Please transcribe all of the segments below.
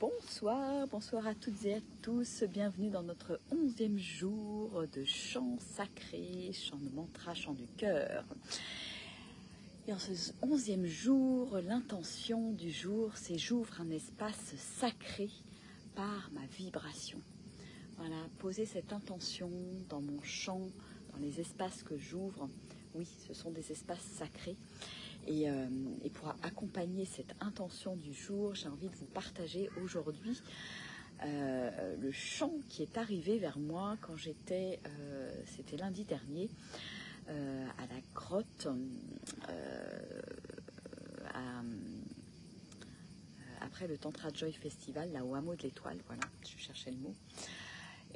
Bonsoir, bonsoir à toutes et à tous, bienvenue dans notre 11e jour de chant sacré, chant de mantra, chant du cœur. Et en ce 11e jour, l'intention du jour, c'est j'ouvre un espace sacré par ma vibration. Voilà, poser cette intention dans mon chant, dans les espaces que j'ouvre. Oui, ce sont des espaces sacrés. Et pour accompagner cette intention du jour, j'ai envie de vous partager aujourd'hui le chant qui est arrivé vers moi quand j'étais, c'était lundi dernier, à la grotte, après le Tantra Joy Festival, là au hameau de l'Étoile, voilà, je cherchais le mot.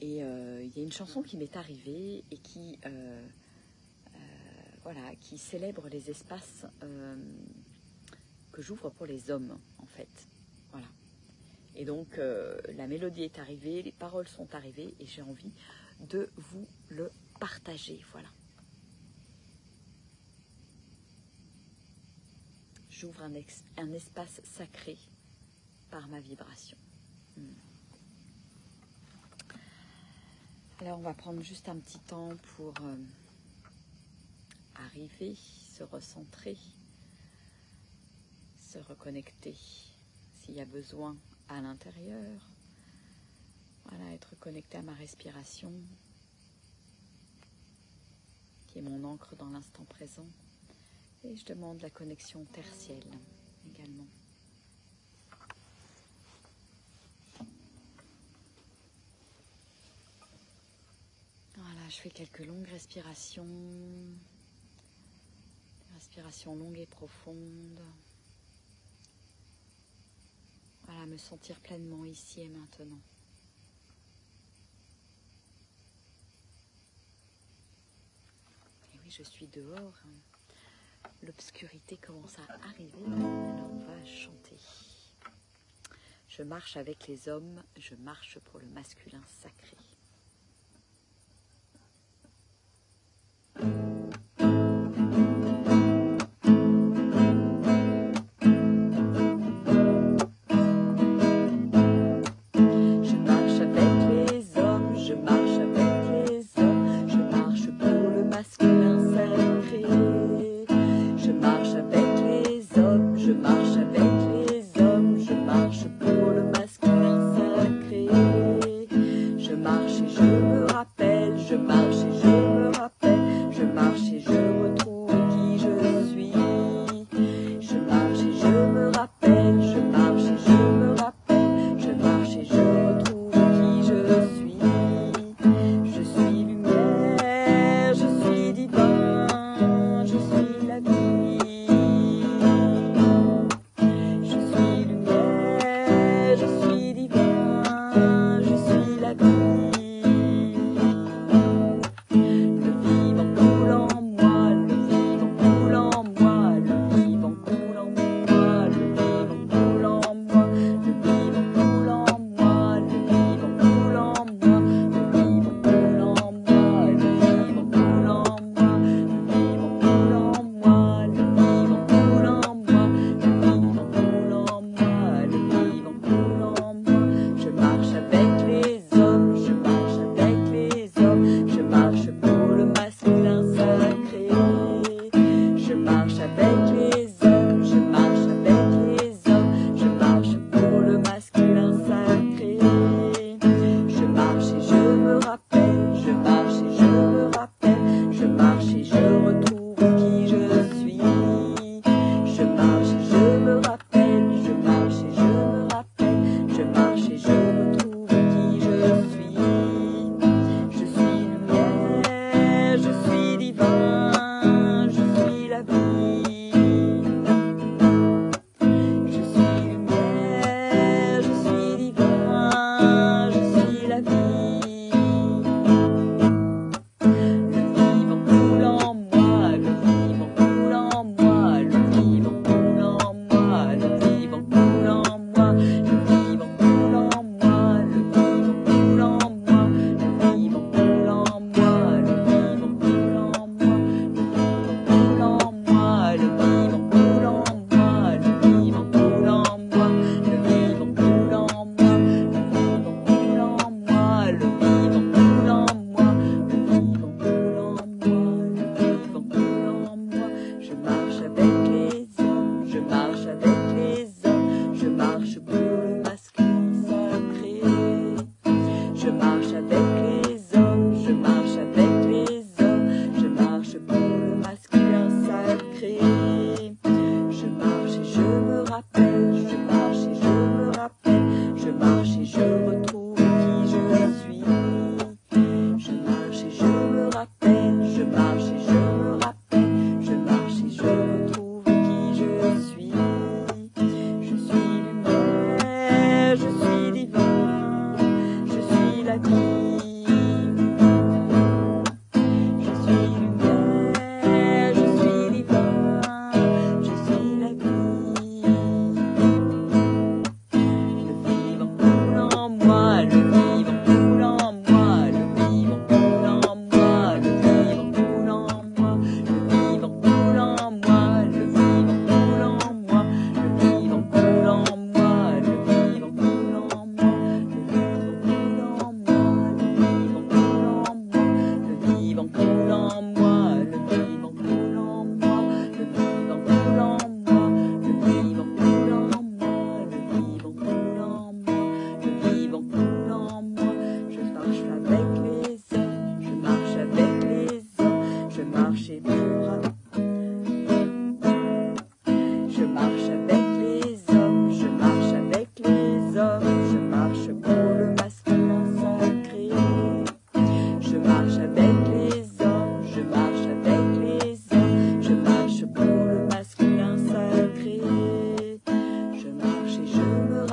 Et il y a une chanson qui m'est arrivée et qui... voilà, qui célèbre les espaces que j'ouvre pour les hommes, en fait. Voilà. Et donc, la mélodie est arrivée, les paroles sont arrivées, et j'ai envie de vous le partager. Voilà. J'ouvre un espace sacré par ma vibration. Alors, on va prendre juste un petit temps pour... arriver, se recentrer, se reconnecter s'il y a besoin à l'intérieur. Voilà, être connecté à ma respiration, qui est mon ancre dans l'instant présent. Et je demande la connexion tertielle également. Voilà, je fais quelques longues respirations. Respiration longue et profonde. Voilà, me sentir pleinement ici et maintenant. Et oui, je suis dehors. L'obscurité commence à arriver. Alors on va chanter. Je marche avec les hommes, je marche pour le masculin sacré. Je marche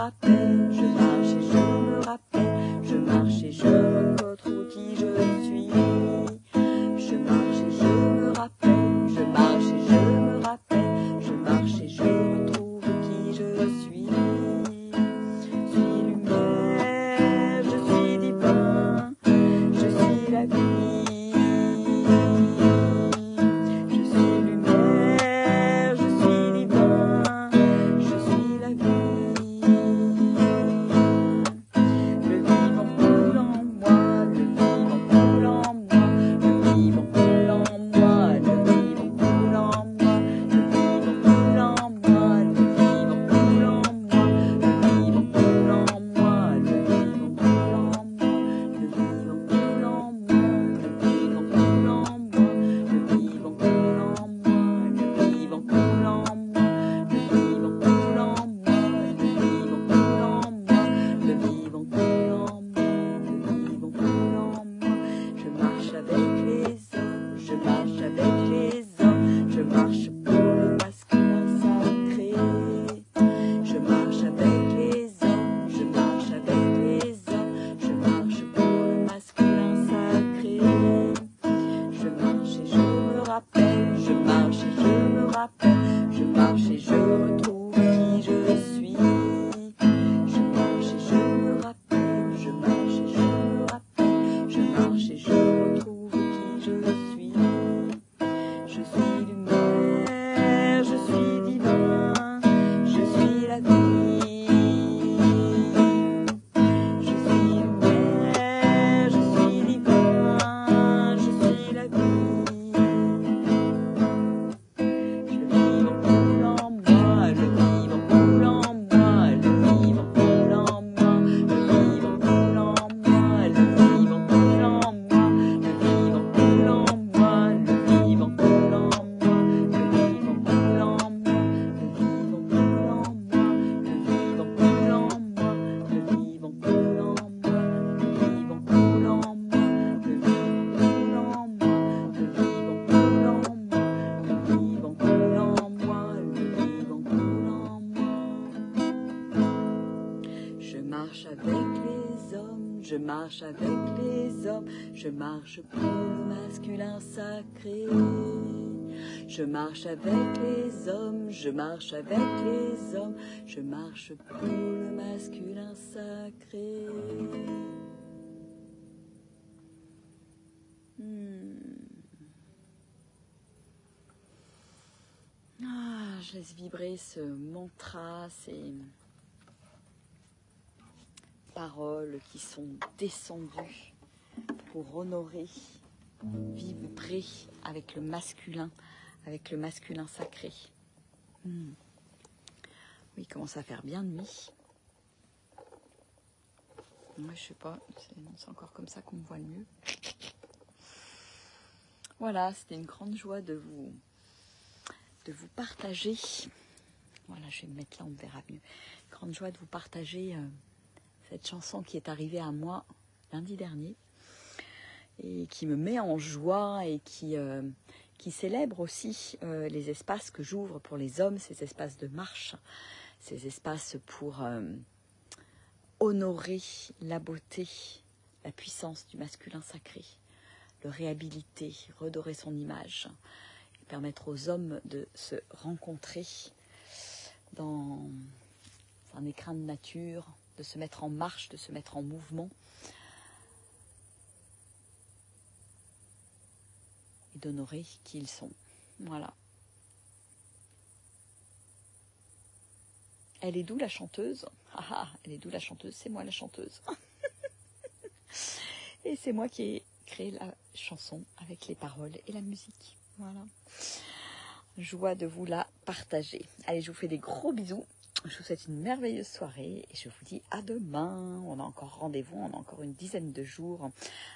rappelle, je marche et je me rappelle, je marche et je retrouve qui je suis. Je marche et je me rappelle, je marche et je me rappelle, je marche et je retrouve qui je suis. Je suis lumière, je suis divin, je suis la vie. Je suis lumière, je suis divin, je suis la vie. Le vivant coule en moi, le vivant coule en moi, le vivant coule en moi, le vivant coule en moi, le vivant coule en moi, le vivant coule en moi, le vivant coule en moi, le vivant coule en moi, le vivant coule en moi, le vivant coule en moi, le vivant coule en moi, le vivant coule en moi, le vivant coule en moi, le vivant coule en moi, le vivant coule en moi, le vivant coule en moi. Je marche avec les hommes, je marche avec les hommes, je marche pour le masculin sacré. Je marche avec les hommes, je marche avec les hommes, je marche pour le masculin sacré. Je marche et je me rappelle, je marche et je me rappelle, je marche et je retrouve qui je suis. Je marche et je me rappelle, je marche et je me rappelle, je marche et je retrouve qui je suis. Je suis lumière, je suis divin, je suis la vie. Je suis lumière, je suis divin, je suis la vie. Le vivant coule en moi, le vivant coule en moi, le vivant coule en moi, le vivant coule en moi, le vivant coule en moi, le vivant coule en moi, le vivant coule en moi, le vivant coule en moi, le vivant coule en moi, le vivant coule en moi, le vivant coule en moi, le vivant coule en moi, le vivant coule en moi, le vivant coule en moi, le vivant coule en moi, le vivant coule en moi. Je marche avec les hommes, je marche avec les hommes, je marche pour le masculin sacré. Je marche avec les hommes, je marche avec les hommes, je marche pour le masculin sacré. Je laisse vibrer ce mantra, ces paroles qui sont descendues pour honorer, vibrer avec le masculin sacré. Oui, il commence à faire bien nuit. Moi, je sais pas, c'est encore comme ça qu'on me voit le mieux. Voilà, c'était une grande joie de vous partager. Voilà, je vais me mettre là, on me verra mieux. Grande joie de vous partager cette chanson qui est arrivée à moi lundi dernier et qui me met en joie et qui célèbre aussi les espaces que j'ouvre pour les hommes, ces espaces de marche, ces espaces pour honorer la beauté, la puissance du masculin sacré, le réhabiliter, redorer son image, et permettre aux hommes de se rencontrer dans un écrin de nature, de se mettre en marche, de se mettre en mouvement et d'honorer qui ils sont. Voilà. Elle est d'où la chanteuse? Elle est d'où la chanteuse? C'est moi la chanteuse. Et c'est moi qui ai créé la chanson avec les paroles et la musique. Voilà. Joie de vous la partager. Allez, je vous fais des gros bisous. Je vous souhaite une merveilleuse soirée et je vous dis à demain. On a encore rendez-vous, on a encore une dizaine de jours à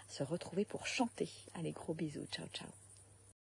se retrouver pour chanter. Allez, gros bisous. Ciao, ciao.